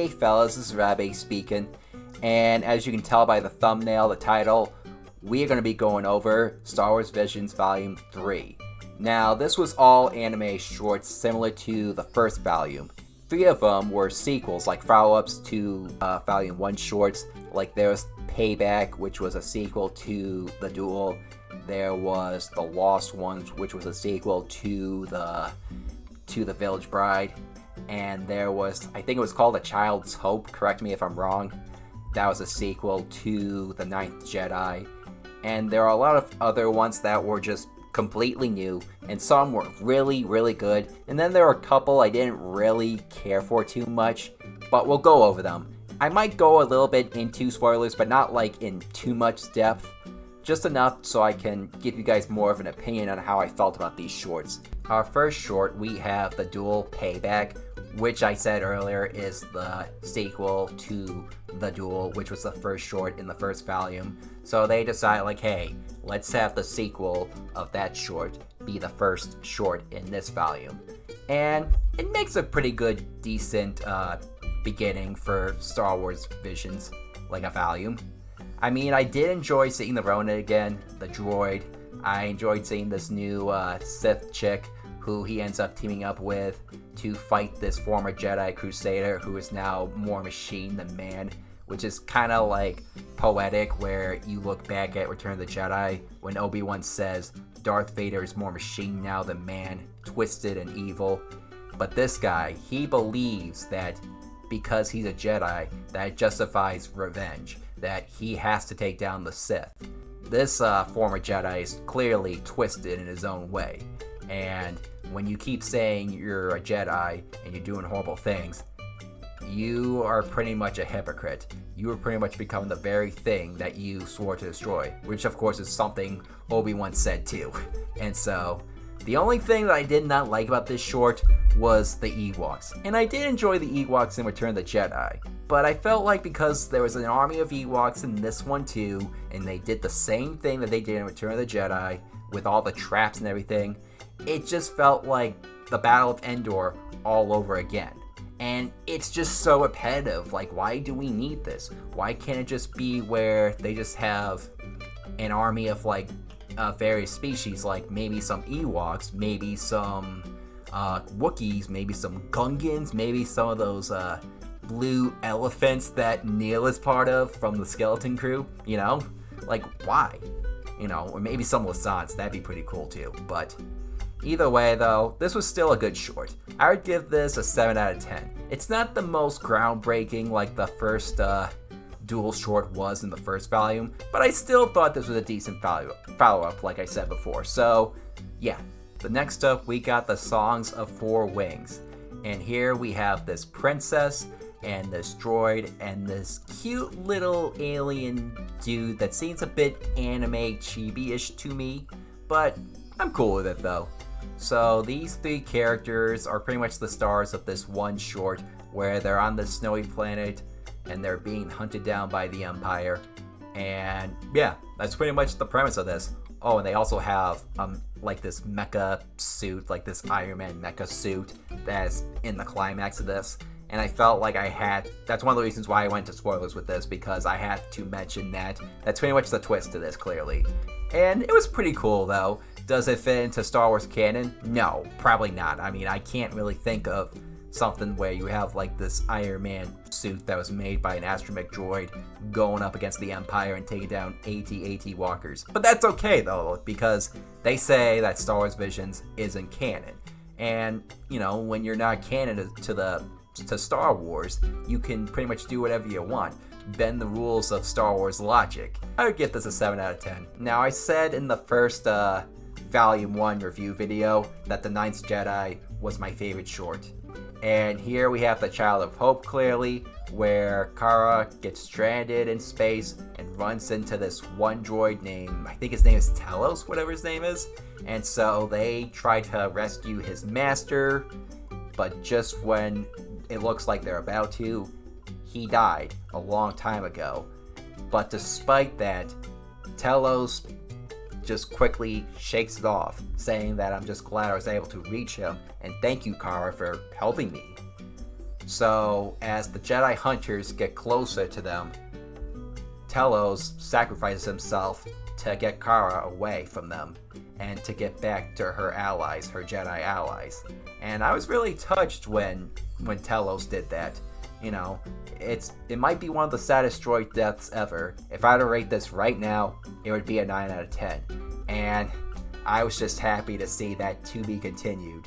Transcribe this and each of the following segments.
Hey fellas, this is Rabbi speaking, and as you can tell by the thumbnail, the title, we are going to be going over Star Wars Visions Volume 3. Now, this was all anime shorts similar to the first volume. 3 of them were sequels, like follow-ups to Volume 1 shorts, like there was Payback, which was a sequel to The Duel. There was The Lost Ones, which was a sequel to the Village Bride. And there was, I think it was called A Child's Hope, correct me if I'm wrong. That was a sequel to The Ninth Jedi. And there are a lot of other ones that were just completely new, and some were really, really good. And then there were a couple I didn't really care for too much, but we'll go over them. I might go a little bit into spoilers, but not like in too much depth. Just enough so I can give you guys more of an opinion on how I felt about these shorts. Our first short, we have The Duel Payback, which I said earlier is the sequel to The Duel, which was the first short in the first volume. So they decided, like, hey, let's have the sequel of that short be the first short in this volume. And it makes a pretty good, decent beginning for Star Wars Visions, like a volume. I mean, I did enjoy seeing the Ronin again, the droid. I enjoyed seeing this new Sith chick who he ends up teaming up with to fight this former Jedi Crusader who is now more machine than man, which is kind of like poetic, where you look back at Return of the Jedi when Obi-Wan says Darth Vader is more machine now than man, twisted and evil. But this guy, he believes that because he's a Jedi, that it justifies revenge, that he has to take down the Sith. This former Jedi is clearly twisted in his own way, and when you keep saying you're a Jedi and you're doing horrible things, you are pretty much a hypocrite. You are pretty much becoming the very thing that you swore to destroy, which of course is something Obi-Wan said too. And so, the only thing that I did not like about this short was the Ewoks. And I did enjoy the Ewoks in Return of the Jedi, but I felt like because there was an army of Ewoks in this one too, and they did the same thing that they did in Return of the Jedi, with all the traps and everything, it just felt like the Battle of Endor all over again. And it's just so repetitive. Like, why do we need this? Why can't it just be where they just have an army of, like, various species, like maybe some Ewoks, maybe some Wookiees, maybe some Gungans, maybe some of those blue elephants that Neil is part of from the Skeleton Crew, you know? Like, why? You know, or maybe some Lasans, that'd be pretty cool too. But either way though, this was still a good short. I would give this a 7 out of 10. It's not the most groundbreaking like the first Duel short was in the first volume, but I still thought this was a decent follow-up, like I said before. So, yeah. The next up, we got the Songs of Four Wings. And here we have this princess and this droid and this cute little alien dude that seems a bit anime chibi-ish to me, but I'm cool with it though. So these 3 characters are pretty much the stars of this one short where they're on this snowy planet and they're being hunted down by the Empire. And yeah, that's pretty much the premise of this. Oh, and they also have like this mecha suit, like this Iron Man mecha suit that's in the climax of this. And I felt like that's one of the reasons why I went to spoilers with this, because I had to mention that. That's pretty much the twist to this, clearly. And it was pretty cool, though. Does it fit into Star Wars canon? No, probably not. I mean, I can't really think of something where you have, like, this Iron Man suit that was made by an astromech droid going up against the Empire and taking down AT-AT walkers. But that's okay, though, because they say that Star Wars Visions isn't canon. And, you know, when you're not canon to Star Wars, you can pretty much do whatever you want. Bend the rules of Star Wars logic. I would give this a 7 out of 10. Now, I said in the first Volume 1 review video that The Ninth Jedi was my favorite short. And here we have The Child of Hope, clearly, where Kara gets stranded in space and runs into this one droid named, I think his name is Telos, whatever his name is. And so they try to rescue his master, but just when it looks like they're about to, he died a long time ago. But despite that, Telos just quickly shakes it off, saying that I'm just glad I was able to reach him, and thank you, Kara, for helping me. So as the Jedi hunters get closer to them, Telos sacrifices himself to get Kara away from them and to get back to her allies, her Jedi allies. And I was really touched when Telos did that. You know, it might be one of the saddest droid deaths ever. If I had to rate this right now, it would be a 9 out of 10. And I was just happy to see that to be continued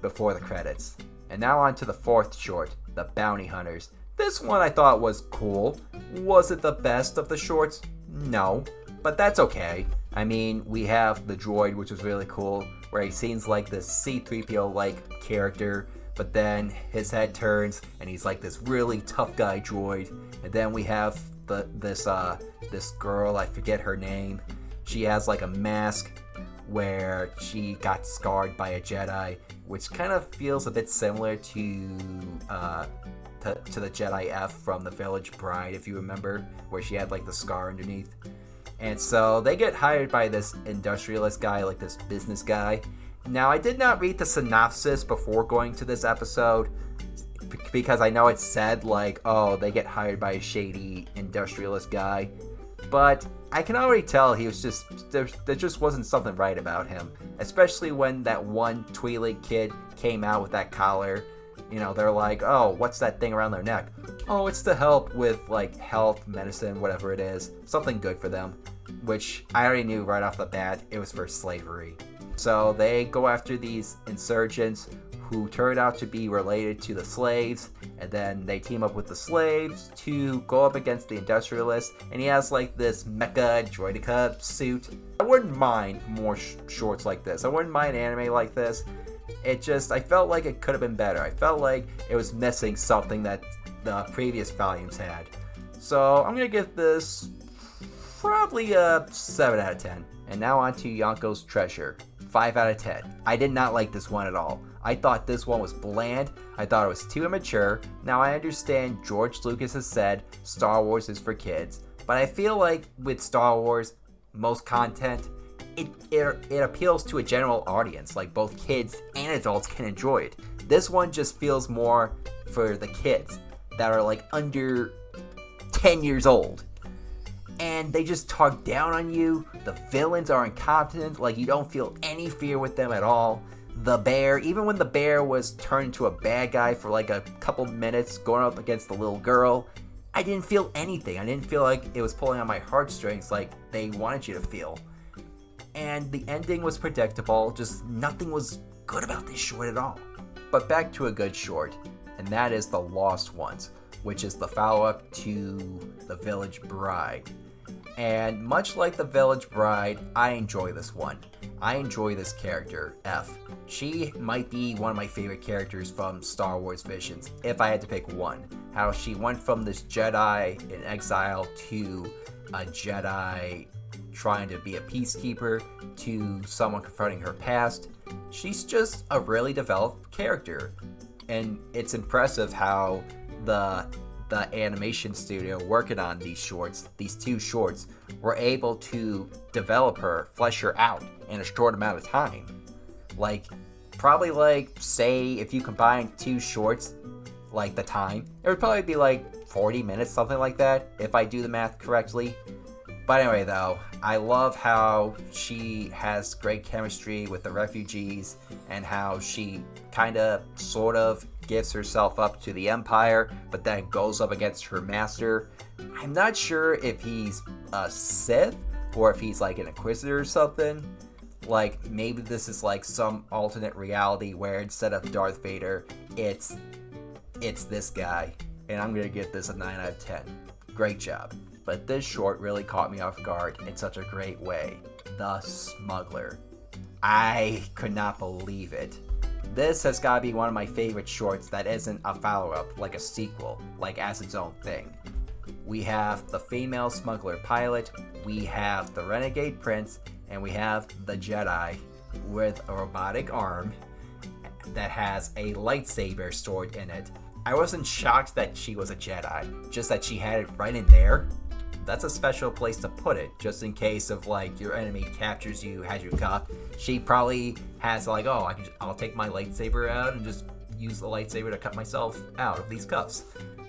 before the credits. And now on to the fourth short, The Bounty Hunters. This one I thought was cool. Was it the best of the shorts? No, but that's okay. I mean, we have the droid, which was really cool, where he seems like this C-3PO-like character, but then his head turns and he's like this really tough guy droid. And then we have this girl, I forget her name. She has like a mask where she got scarred by a Jedi, which kind of feels a bit similar to the Jedi F from The Village Bride, if you remember, where she had like the scar underneath. And so they get hired by this industrialist guy, like this business guy. Now, I did not read the synopsis before going to this episode, because I know it said like, oh, they get hired by a shady industrialist guy. But I can already tell he was there just wasn't something right about him. Especially when that one Twi'lek kid came out with that collar. You know, they're like, oh, what's that thing around their neck? Oh, it's to help with, like, health, medicine, whatever it is. Something good for them. Which I already knew right off the bat it was for slavery. So they go after these insurgents who turn out to be related to the slaves, and then they team up with the slaves to go up against the industrialists, and he has like this mecha droideka suit. I wouldn't mind more shorts like this. I wouldn't mind anime like this. I felt like it could have been better. I felt like it was missing something that the previous volumes had. So I'm going to give this probably a 7 out of 10. And now on to Yonko's Treasure. 5 out of 10. I did not like this one at all. I thought this one was bland. I thought it was too immature. Now I understand George Lucas has said Star Wars is for kids. But I feel like with Star Wars, most content, it appeals to a general audience. Like both kids and adults can enjoy it. This one just feels more for the kids that are like under 10 years old. And they just talk down on you. The villains are incompetent. Like, you don't feel any fear with them at all. The bear, even when the bear was turned into a bad guy for like a couple minutes going up against the little girl, I didn't feel anything. I didn't feel like it was pulling on my heartstrings like they wanted you to feel. And the ending was predictable. Just nothing was good about this short at all. But back to a good short, and that is The Lost Ones, which is the follow-up to The Village Bride. And much like The Village Bride, I enjoy this one. I enjoy this character, F. She might be one of my favorite characters from Star Wars Visions, if I had to pick one. How she went from this Jedi in exile to a Jedi trying to be a peacekeeper to someone confronting her past. She's just a really developed character. And it's impressive how the animation studio working on these two shorts, were able to develop her, flesh her out in a short amount of time. Like, probably like, say, if you combine two shorts, like the time, it would probably be like 40 minutes, something like that, if I do the math correctly. But anyway, though, I love how she has great chemistry with the refugees and how she kind of, sort of, gives herself up to the Empire, but then goes up against her master. I'm not sure if he's a Sith or if he's like an Inquisitor or something. Like, maybe this is like some alternate reality where instead of Darth Vader, it's this guy. And I'm going to give this a 9 out of 10. Great job. But this short really caught me off guard in such a great way. The Smuggler. I could not believe it. This has got to be one of my favorite shorts that isn't a follow-up, like a sequel, like as its own thing. We have the female smuggler pilot, we have the renegade prince, and we have the Jedi with a robotic arm that has a lightsaber stored in it. I wasn't shocked that she was a Jedi, just that she had it right in there. That's a special place to put it, just in case of like your enemy captures you, has you cuffed. She probably has like, oh, I'll take my lightsaber out and just use the lightsaber to cut myself out of these cuffs.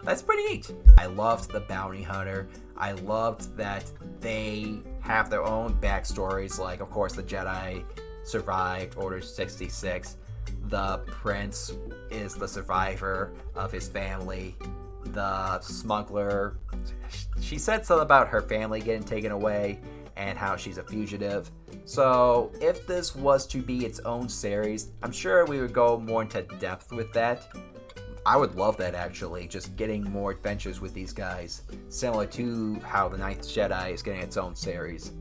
That's pretty neat. I loved the bounty hunter. I loved that they have their own backstories, like, of course, the Jedi survived Order 66. The prince is the survivor of his family. The smuggler, she said something about her family getting taken away and how she's a fugitive. So if this was to be its own series, I'm sure we would go more into depth with that. I would love that, actually, just getting more adventures with these guys, similar to how The Ninth Jedi is getting its own series.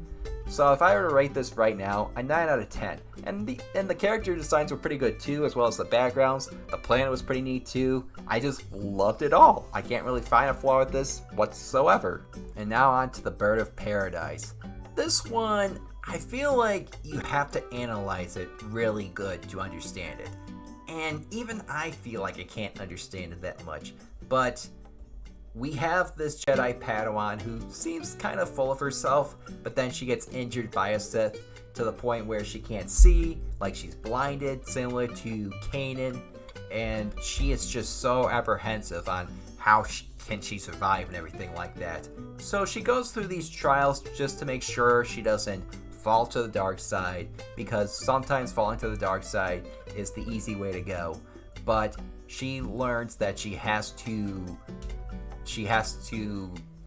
So if I were to rate this right now, a 9 out of 10. And the character designs were pretty good too, as well as the backgrounds. The planet was pretty neat too. I just loved it all. I can't really find a flaw with this whatsoever. And now on to the Bird of Paradise. This one, I feel like you have to analyze it really good to understand it. And even I feel like I can't understand it that much. But we have this Jedi Padawan who seems kind of full of herself, but then she gets injured by a Sith to the point where she can't see, like she's blinded, similar to Kanan, and she is just so apprehensive on how can she survive and everything like that. So she goes through these trials just to make sure she doesn't fall to the dark side, because sometimes falling to the dark side is the easy way to go. But she learns that she has to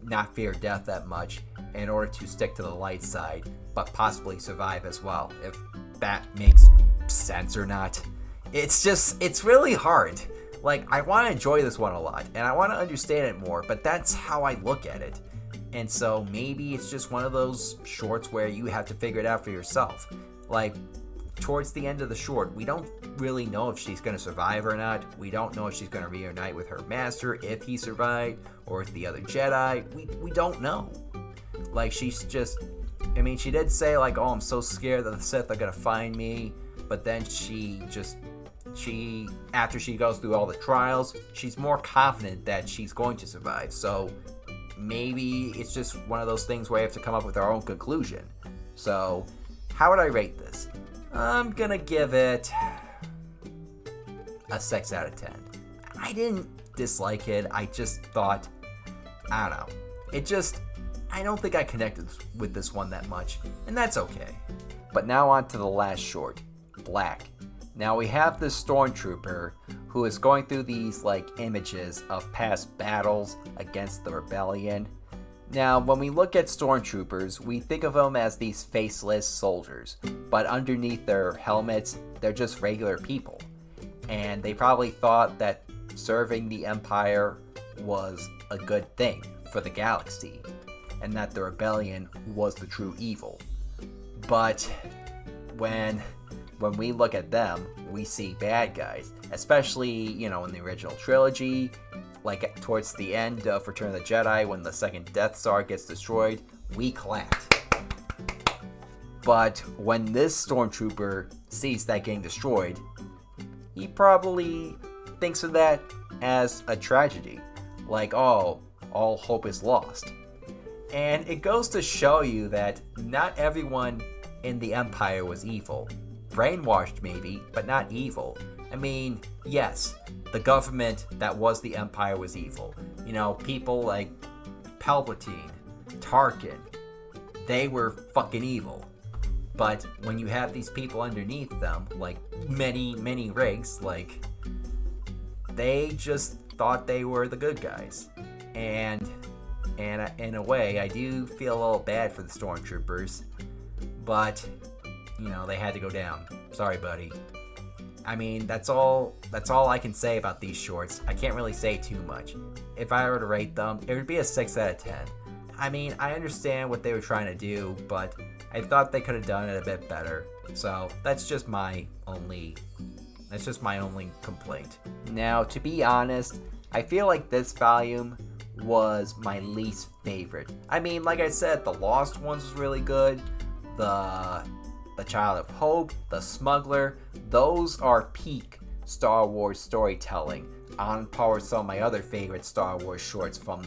not fear death that much in order to stick to the light side, but possibly survive as well, if that makes sense or not. It's really hard. Like, I want to enjoy this one a lot, and I want to understand it more, but that's how I look at it. And so maybe it's just one of those shorts where you have to figure it out for yourself. Like, towards the end of the short, we don't really know if she's going to survive or not. We don't know if she's going to reunite with her master, if he survived, or with the other Jedi. We don't know. Like, she's just, I mean, she did say, like, oh, I'm so scared that the Sith are going to find me. But then after she goes through all the trials, she's more confident that she's going to survive. So maybe it's just one of those things where I have to come up with our own conclusion. So how would I rate this? I'm gonna give it a 6 out of 10. I didn't dislike it. I just thought, I don't know. I don't think I connected with this one that much, and that's okay. But now on to the last short, Black. Now we have this stormtrooper who is going through these images of past battles against the rebellion. Now, when we look at stormtroopers, we think of them as these faceless soldiers, but underneath their helmets, they're just regular people. And they probably thought that serving the Empire was a good thing for the galaxy, and that the rebellion was the true evil. But when we look at them, we see bad guys, especially, in the original trilogy, towards the end of Return of the Jedi, when the second Death Star gets destroyed, we clapped. But when this stormtrooper sees that getting destroyed, he probably thinks of that as a tragedy. Like, oh, all hope is lost. And it goes to show you that not everyone in the Empire was evil. Brainwashed maybe, but not evil. I mean, yes, the government that was the Empire was evil. People like Palpatine, Tarkin, they were fucking evil. But when you have these people underneath them, many, many ranks, they just thought they were the good guys. And in a way, I do feel a little bad for the stormtroopers, but they had to go down. Sorry, buddy. I mean, that's all I can say about these shorts. I can't really say too much. If I were to rate them, it would be a 6 out of 10. I mean, I understand what they were trying to do, but I thought they could have done it a bit better. So that's just my only complaint. Now, to be honest, I feel like this volume was my least favorite. I mean, like I said, the Lost Ones was really good. The Child of Hope, The Smuggler, those are peak Star Wars storytelling, on par with some of my other favorite Star Wars shorts from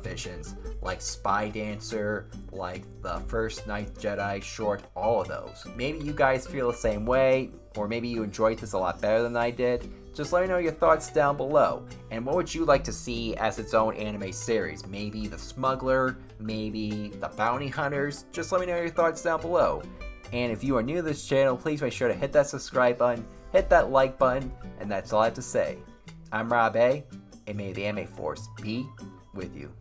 visions, like Spy Dancer, like the first Ninth Jedi short, all of those. Maybe you guys feel the same way, or maybe you enjoyed this a lot better than I did. Just let me know your thoughts down below. And what would you like to see as its own anime series? Maybe The Smuggler, maybe The Bounty Hunters? Just let me know your thoughts down below. And if you are new to this channel, please make sure to hit that subscribe button, hit that like button, and that's all I have to say. I'm Rob A, and may the Anime Force be with you.